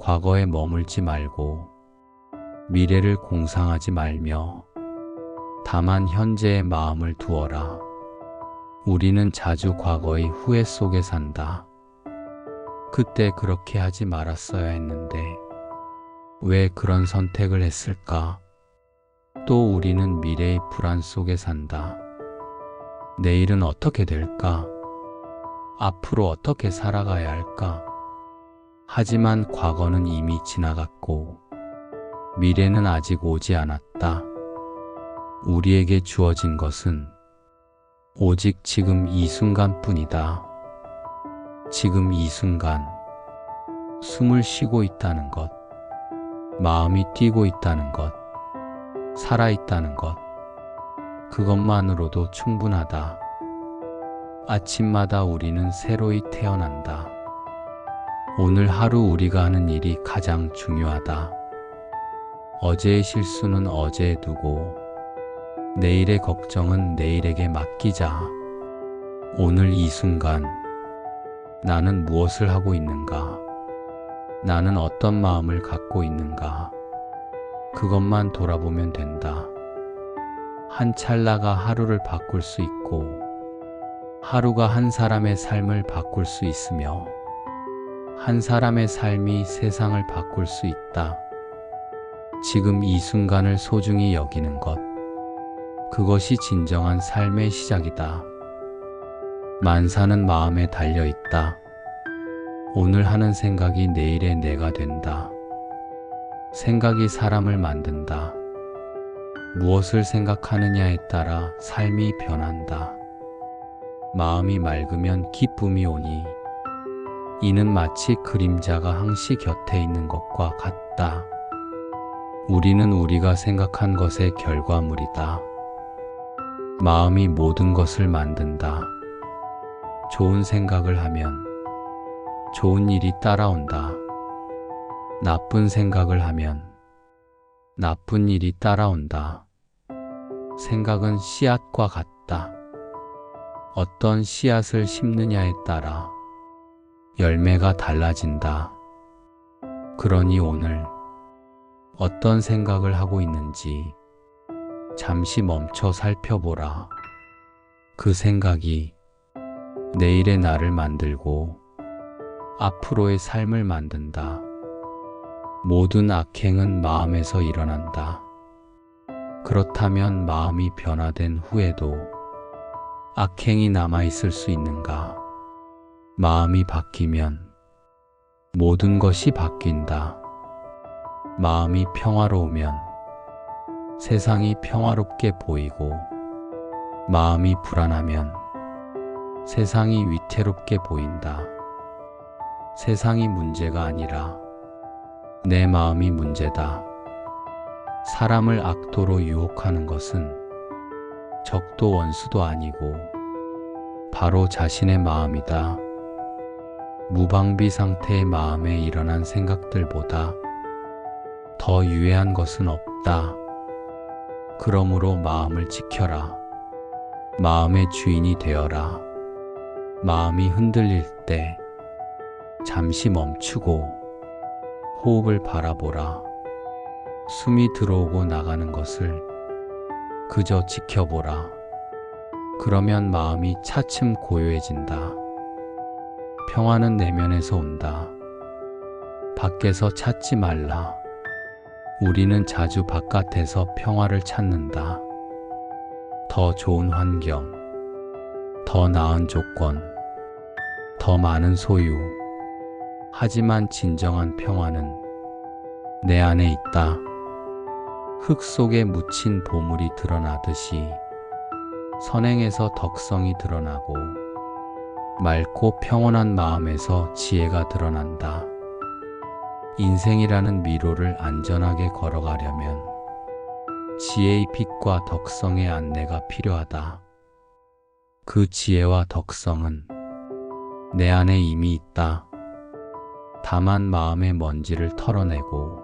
과거에 머물지 말고 미래를 공상하지 말며 다만 현재의 마음을 두어라. 우리는 자주 과거의 후회 속에 산다. 그때 그렇게 하지 말았어야 했는데 왜 그런 선택을 했을까? 또 우리는 미래의 불안 속에 산다. 내일은 어떻게 될까? 앞으로 어떻게 살아가야 할까? 하지만 과거는 이미 지나갔고 미래는 아직 오지 않았다. 우리에게 주어진 것은 오직 지금 이 순간뿐이다. 지금 이 순간, 숨을 쉬고 있다는 것, 마음이 뛰고 있다는 것, 살아있다는 것, 그것만으로도 충분하다. 아침마다 우리는 새로이 태어난다. 오늘 하루 우리가 하는 일이 가장 중요하다. 어제의 실수는 어제에 두고 내일의 걱정은 내일에게 맡기자. 오늘 이 순간 나는 무엇을 하고 있는가? 나는 어떤 마음을 갖고 있는가? 그것만 돌아보면 된다. 한 찰나가 하루를 바꿀 수 있고 하루가 한 사람의 삶을 바꿀 수 있으며 한 사람의 삶이 세상을 바꿀 수 있다. 지금 이 순간을 소중히 여기는 것, 그것이 진정한 삶의 시작이다. 만사는 마음에 달려있다. 오늘 하는 생각이 내일의 내가 된다. 생각이 사람을 만든다. 무엇을 생각하느냐에 따라 삶이 변한다. 마음이 맑으면 기쁨이 오니 이는 마치 그림자가 항시 곁에 있는 것과 같다. 우리는 우리가 생각한 것의 결과물이다. 마음이 모든 것을 만든다. 좋은 생각을 하면 좋은 일이 따라온다. 나쁜 생각을 하면 나쁜 일이 따라온다. 생각은 씨앗과 같다. 어떤 씨앗을 심느냐에 따라 열매가 달라진다. 그러니 오늘 어떤 생각을 하고 있는지 잠시 멈춰 살펴보라. 그 생각이 내일의 나를 만들고 앞으로의 삶을 만든다. 모든 악행은 마음에서 일어난다. 그렇다면 마음이 변화된 후에도 악행이 남아있을 수 있는가? 마음이 바뀌면 모든 것이 바뀐다. 마음이 평화로우면 세상이 평화롭게 보이고 마음이 불안하면 세상이 위태롭게 보인다. 세상이 문제가 아니라 내 마음이 문제다. 사람을 악도로 유혹하는 것은 적도 원수도 아니고 바로 자신의 마음이다. 무방비 상태의 마음에 일어난 생각들보다 더 유해한 것은 없다. 그러므로 마음을 지켜라. 마음의 주인이 되어라. 마음이 흔들릴 때 잠시 멈추고 호흡을 바라보라. 숨이 들어오고 나가는 것을 그저 지켜보라. 그러면 마음이 차츰 고요해진다. 평화는 내면에서 온다. 밖에서 찾지 말라. 우리는 자주 바깥에서 평화를 찾는다. 더 좋은 환경, 더 나은 조건, 더 많은 소유. 하지만 진정한 평화는 내 안에 있다. 흙 속에 묻힌 보물이 드러나듯이 선행에서 덕성이 드러나고 맑고 평온한 마음에서 지혜가 드러난다. 인생이라는 미로를 안전하게 걸어가려면 지혜의 빛과 덕성의 안내가 필요하다. 그 지혜와 덕성은 내 안에 이미 있다. 다만 마음의 먼지를 털어내고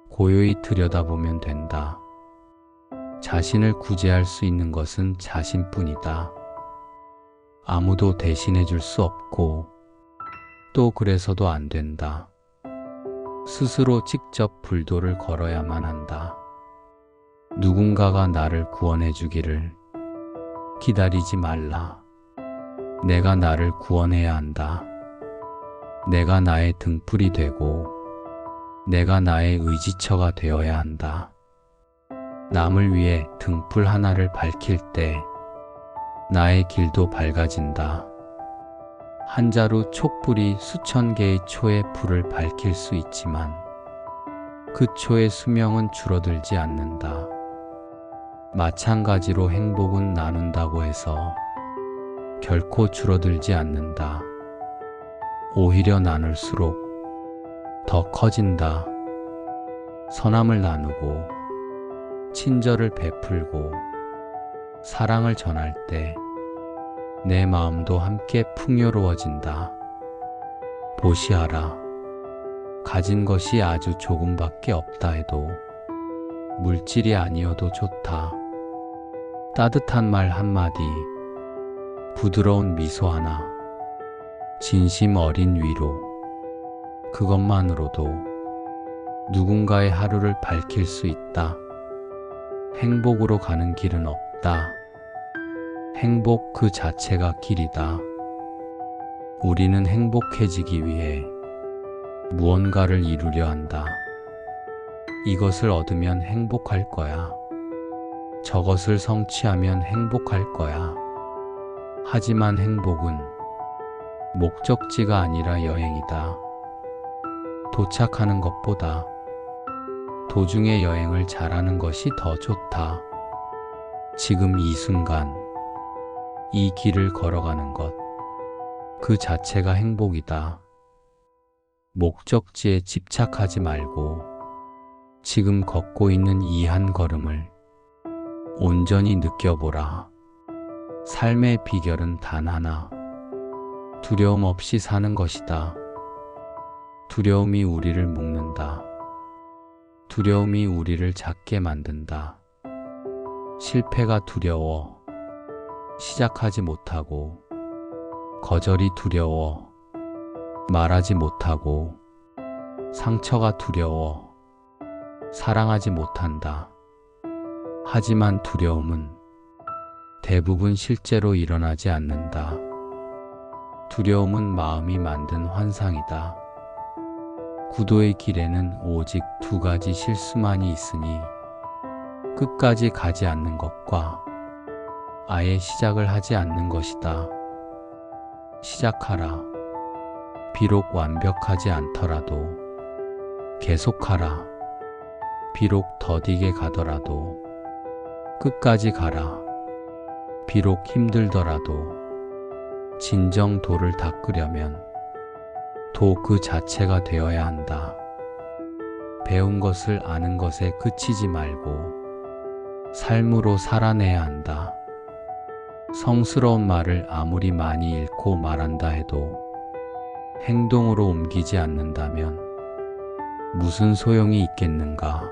고요히 들여다보면 된다. 자신을 구제할 수 있는 것은 자신뿐이다. 아무도 대신해 줄 수 없고 또 그래서도 안 된다. 스스로 직접 불도를 걸어야만 한다. 누군가가 나를 구원해 주기를 기다리지 말라. 내가 나를 구원해야 한다. 내가 나의 등불이 되고 내가 나의 의지처가 되어야 한다. 남을 위해 등불 하나를 밝힐 때 나의 길도 밝아진다. 한 자루 촛불이 수천 개의 초의 불을 밝힐 수 있지만 그 초의 수명은 줄어들지 않는다. 마찬가지로 행복은 나눈다고 해서 결코 줄어들지 않는다. 오히려 나눌수록 더 커진다. 선함을 나누고 친절을 베풀고 사랑을 전할 때 내 마음도 함께 풍요로워진다. 보시하라. 가진 것이 아주 조금밖에 없다 해도 물질이 아니어도 좋다. 따뜻한 말 한마디, 부드러운 미소 하나, 진심 어린 위로, 그것만으로도 누군가의 하루를 밝힐 수 있다. 행복으로 가는 길은 없다. 행복 그 자체가 길이다. 우리는 행복해지기 위해 무언가를 이루려 한다. 이것을 얻으면 행복할 거야. 저것을 성취하면 행복할 거야. 하지만 행복은 목적지가 아니라 여행이다. 도착하는 것보다 도중의 여행을 잘하는 것이 더 좋다. 지금 이 순간, 이 길을 걸어가는 것, 그 자체가 행복이다. 목적지에 집착하지 말고 지금 걷고 있는 이 한 걸음을 온전히 느껴보라. 삶의 비결은 단 하나, 두려움 없이 사는 것이다. 두려움이 우리를 묶는다. 두려움이 우리를 작게 만든다. 실패가 두려워 시작하지 못하고, 거절이 두려워 말하지 못하고, 상처가 두려워 사랑하지 못한다. 하지만 두려움은 대부분 실제로 일어나지 않는다. 두려움은 마음이 만든 환상이다. 구도의 길에는 오직 두 가지 실수만이 있으니 끝까지 가지 않는 것과 아예 시작을 하지 않는 것이다. 시작하라. 비록 완벽하지 않더라도 계속하라. 비록 더디게 가더라도 끝까지 가라. 비록 힘들더라도 진정 도를 닦으려면 도 그 자체가 되어야 한다. 배운 것을 아는 것에 그치지 말고 삶으로 살아내야 한다. 성스러운 말을 아무리 많이 읽고 말한다 해도 행동으로 옮기지 않는다면 무슨 소용이 있겠는가?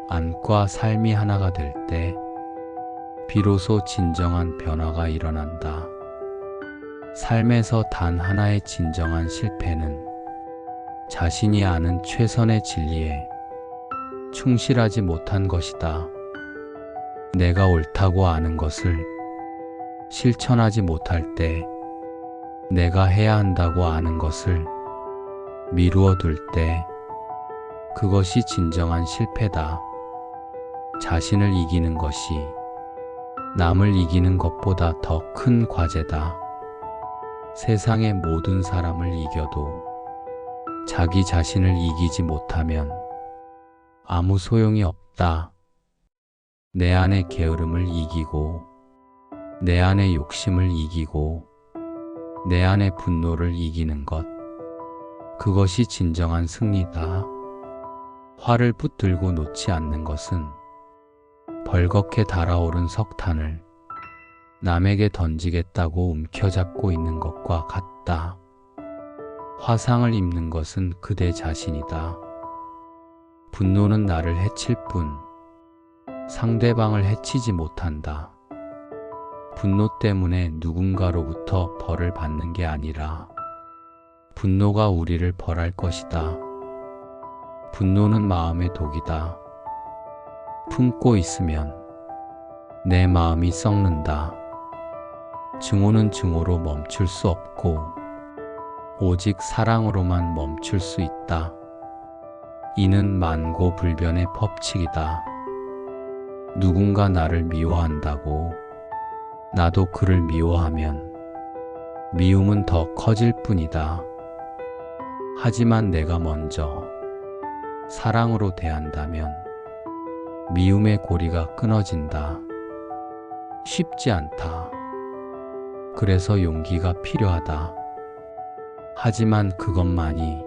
안과 삶이 하나가 될 때 비로소 진정한 변화가 일어난다. 삶에서 단 하나의 진정한 실패는 자신이 아는 최선의 진리에 충실하지 못한 것이다. 내가 옳다고 아는 것을 실천하지 못할 때, 내가 해야 한다고 아는 것을 미루어 둘 때, 그것이 진정한 실패다. 자신을 이기는 것이 남을 이기는 것보다 더 큰 과제다. 세상의 모든 사람을 이겨도 자기 자신을 이기지 못하면 아무 소용이 없다. 내 안의 게으름을 이기고, 내 안의 욕심을 이기고, 내 안의 분노를 이기는 것, 그것이 진정한 승리다. 활을 붙들고 놓지 않는 것은 벌겋게 달아오른 석탄을 남에게 던지겠다고 움켜잡고 있는 것과 같다. 화상을 입는 것은 그대 자신이다. 분노는 나를 해칠 뿐 상대방을 해치지 못한다. 분노 때문에 누군가로부터 벌을 받는 게 아니라 분노가 우리를 벌할 것이다. 분노는 마음의 독이다. 품고 있으면 내 마음이 썩는다. 증오는 증오로 멈출 수 없고 오직 사랑으로만 멈출 수 있다. 이는 만고불변의 법칙이다. 누군가 나를 미워한다고 나도 그를 미워하면 미움은 더 커질 뿐이다. 하지만 내가 먼저 사랑으로 대한다면 미움의 고리가 끊어진다. 쉽지 않다. 그래서 용기가 필요하다. 하지만 그것만이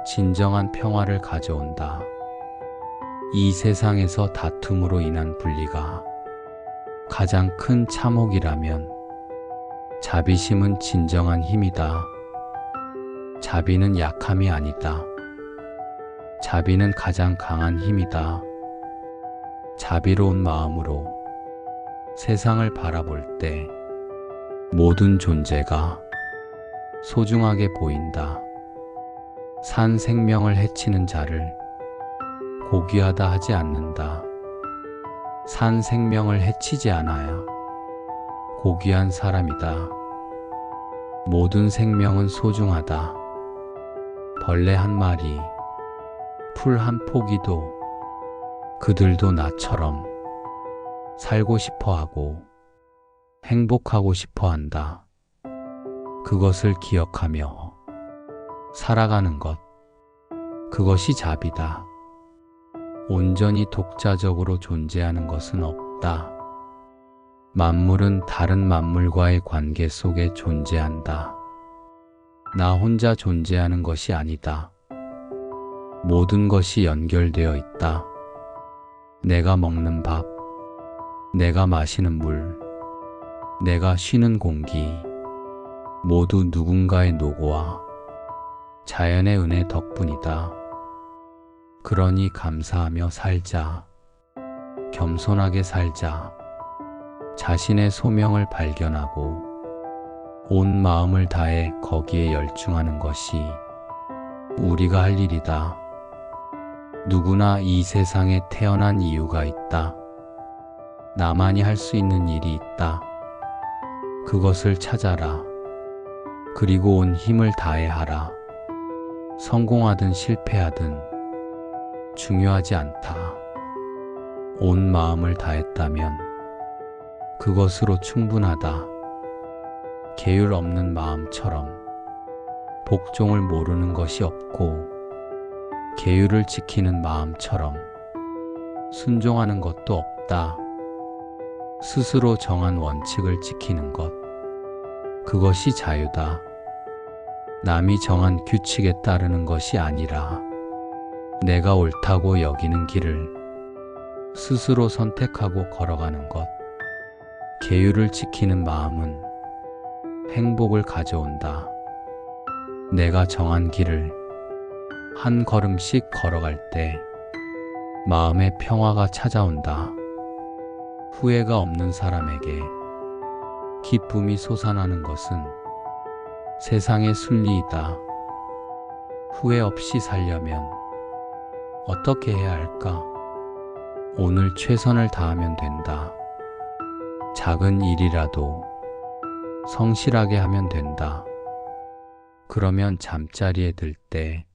진정한 평화를 가져온다. 이 세상에서 다툼으로 인한 분리가 가장 큰 참혹이라면 자비심은 진정한 힘이다. 자비는 약함이 아니다. 자비는 가장 강한 힘이다. 자비로운 마음으로 세상을 바라볼 때 모든 존재가 소중하게 보인다. 산 생명을 해치는 자를 고귀하다 하지 않는다. 산 생명을 해치지 않아야 고귀한 사람이다. 모든 생명은 소중하다. 벌레 한 마리, 풀 한 포기도 그들도 나처럼 살고 싶어 하고 행복하고 싶어 한다. 그것을 기억하며 살아가는 것, 그것이 자비다. 온전히 독자적으로 존재하는 것은 없다. 만물은 다른 만물과의 관계 속에 존재한다. 나 혼자 존재하는 것이 아니다. 모든 것이 연결되어 있다. 내가 먹는 밥, 내가 마시는 물, 내가 쉬는 공기, 모두 누군가의 노고와 자연의 은혜 덕분이다. 그러니 감사하며 살자. 겸손하게 살자. 자신의 소명을 발견하고 온 마음을 다해 거기에 열중하는 것이 우리가 할 일이다. 누구나 이 세상에 태어난 이유가 있다. 나만이 할 수 있는 일이 있다. 그것을 찾아라. 그리고 온 힘을 다해 하라. 성공하든 실패하든 중요하지 않다. 온 마음을 다했다면 그것으로 충분하다. 계율 없는 마음처럼 복종을 모르는 것이 없고 계율을 지키는 마음처럼 순종하는 것도 없다. 스스로 정한 원칙을 지키는 것, 그것이 자유다. 남이 정한 규칙에 따르는 것이 아니라 내가 옳다고 여기는 길을 스스로 선택하고 걸어가는 것. 계율을 지키는 마음은 행복을 가져온다. 내가 정한 길을 한 걸음씩 걸어갈 때 마음의 평화가 찾아온다. 후회가 없는 사람에게 기쁨이 솟아나는 것은 세상의 순리이다. 후회 없이 살려면 어떻게 해야 할까? 오늘 최선을 다하면 된다. 작은 일이라도 성실하게 하면 된다. 그러면 잠자리에 들 때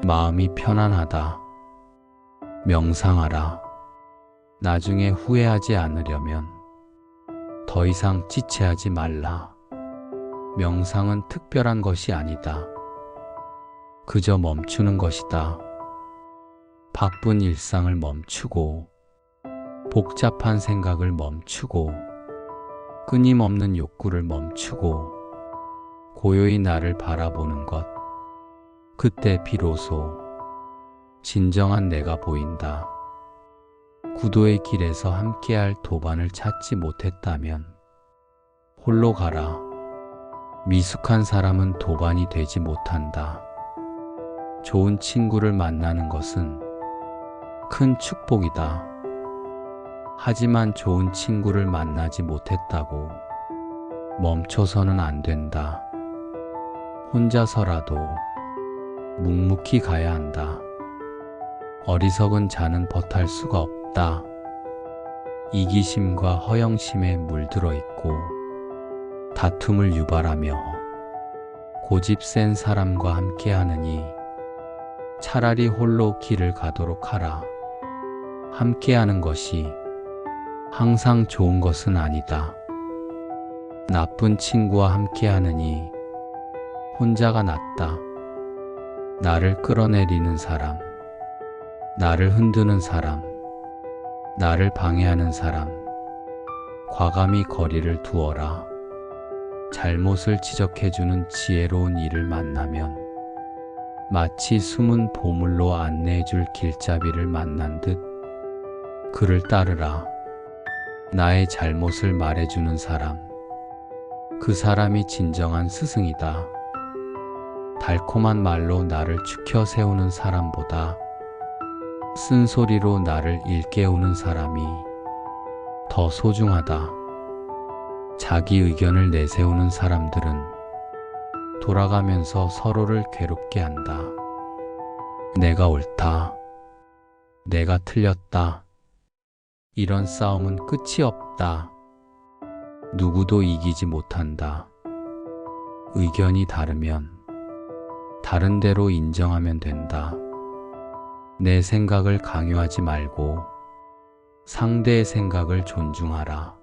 마음이 편안하다. 명상하라. 나중에 후회하지 않으려면 더 이상 지체하지 말라. 명상은 특별한 것이 아니다. 그저 멈추는 것이다. 바쁜 일상을 멈추고 복잡한 생각을 멈추고 끊임없는 욕구를 멈추고 고요히 나를 바라보는 것. 그때 비로소 진정한 내가 보인다. 구도의 길에서 함께할 도반을 찾지 못했다면 홀로 가라. 미숙한 사람은 도반이 되지 못한다. 좋은 친구를 만나는 것은 큰 축복이다. 하지만 좋은 친구를 만나지 못했다고 멈춰서는 안 된다. 혼자서라도 묵묵히 가야 한다. 어리석은 자는 벗할 수가 없다. 이기심과 허영심에 물들어 있고 다툼을 유발하며 고집 센 사람과 함께하느니 차라리 홀로 길을 가도록 하라. 함께하는 것이 항상 좋은 것은 아니다. 나쁜 친구와 함께하느니 혼자가 낫다. 나를 끌어내리는 사람, 나를 흔드는 사람, 나를 방해하는 사람, 과감히 거리를 두어라. 잘못을 지적해주는 지혜로운 이를 만나면 마치 숨은 보물로 안내해줄 길잡이를 만난 듯 그를 따르라. 나의 잘못을 말해주는 사람, 그 사람이 진정한 스승이다. 달콤한 말로 나를 축혀 세우는 사람보다 쓴소리로 나를 일깨우는 사람이 더 소중하다. 자기 의견을 내세우는 사람들은 돌아가면서 서로를 괴롭게 한다. 내가 옳다. 내가 틀렸다. 이런 싸움은 끝이 없다. 누구도 이기지 못한다. 의견이 다르면 다른 대로 인정하면 된다. 내 생각을 강요하지 말고 상대의 생각을 존중하라.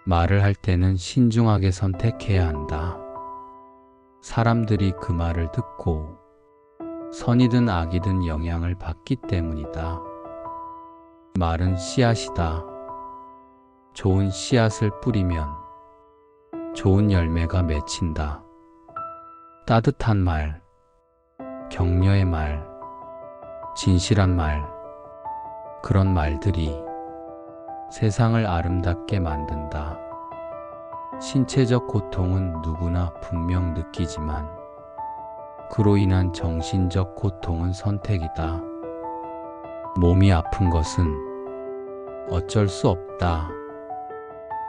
말을 할 때는 신중하게 선택해야 한다. 사람들이 그 말을 듣고 선이든 악이든 영향을 받기 때문이다. 말은 씨앗이다. 좋은 씨앗을 뿌리면 좋은 열매가 맺힌다. 따뜻한 말, 격려의 말, 진실한 말, 그런 말들이 세상을 아름답게 만든다. 신체적 고통은 누구나 분명 느끼지만 그로 인한 정신적 고통은 선택이다. 몸이 아픈 것은 어쩔 수 없다.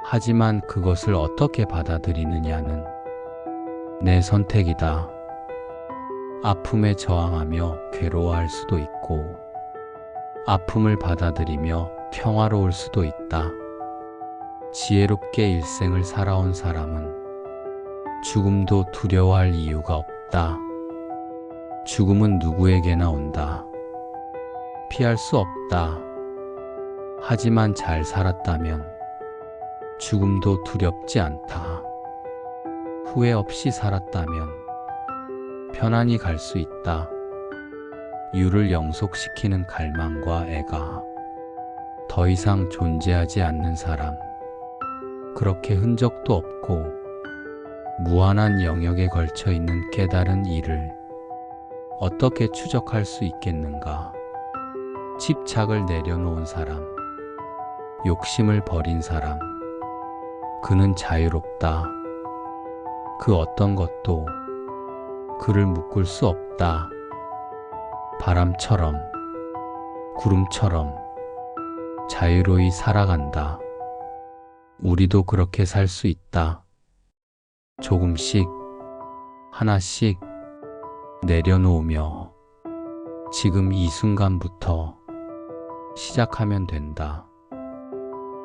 하지만 그것을 어떻게 받아들이느냐는 내 선택이다. 아픔에 저항하며 괴로워할 수도 있고 아픔을 받아들이며 평화로울 수도 있다. 지혜롭게 일생을 살아온 사람은 죽음도 두려워할 이유가 없다. 죽음은 누구에게나 온다. 피할 수 없다. 하지만 잘 살았다면 죽음도 두렵지 않다. 후회 없이 살았다면 편안히 갈 수 있다. 유를 영속시키는 갈망과 애가 더 이상 존재하지 않는 사람, 그렇게 흔적도 없고 무한한 영역에 걸쳐 있는 깨달은 이를 어떻게 추적할 수 있겠는가? 집착을 내려놓은 사람, 욕심을 버린 사람, 그는 자유롭다. 그 어떤 것도 그를 묶을 수 없다. 바람처럼, 구름처럼 자유로이 살아간다. 우리도 그렇게 살 수 있다. 조금씩, 하나씩 내려놓으며 지금 이 순간부터 시작하면 된다.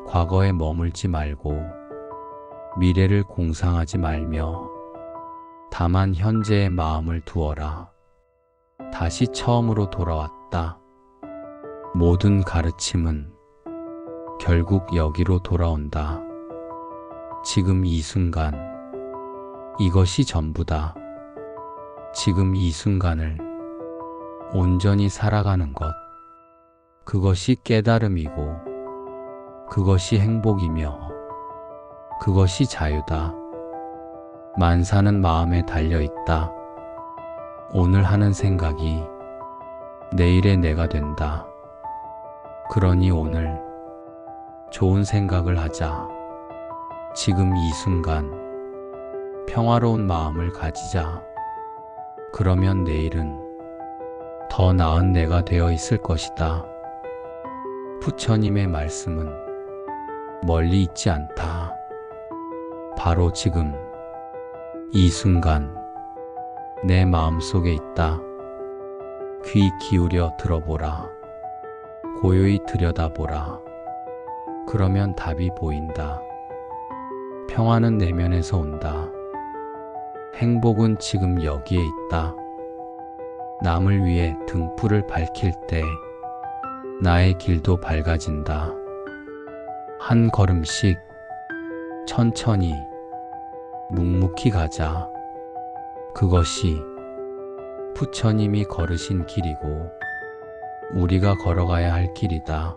과거에 머물지 말고 미래를 공상하지 말며 다만 현재의 마음을 두어라. 다시 처음으로 돌아왔다. 모든 가르침은 결국 여기로 돌아온다. 지금 이 순간, 이것이 전부다. 지금 이 순간을 온전히 살아가는 것, 그것이 깨달음이고, 그것이 행복이며, 그것이 자유다. 만사는 마음에 달려있다. 오늘 하는 생각이 내일의 내가 된다. 그러니 오늘 좋은 생각을 하자. 지금 이 순간 평화로운 마음을 가지자. 그러면 내일은 더 나은 내가 되어 있을 것이다. 부처님의 말씀은 멀리 있지 않다. 바로 지금 이 순간 내 마음 속에 있다. 귀 기울여 들어보라. 고요히 들여다보라. 그러면 답이 보인다. 평화는 내면에서 온다. 행복은 지금 여기에 있다. 남을 위해 등불을 밝힐 때 나의 길도 밝아진다. 한 걸음씩 천천히 묵묵히 가자. 그것이 부처님이 걸으신 길이고 우리가 걸어가야 할 길이다.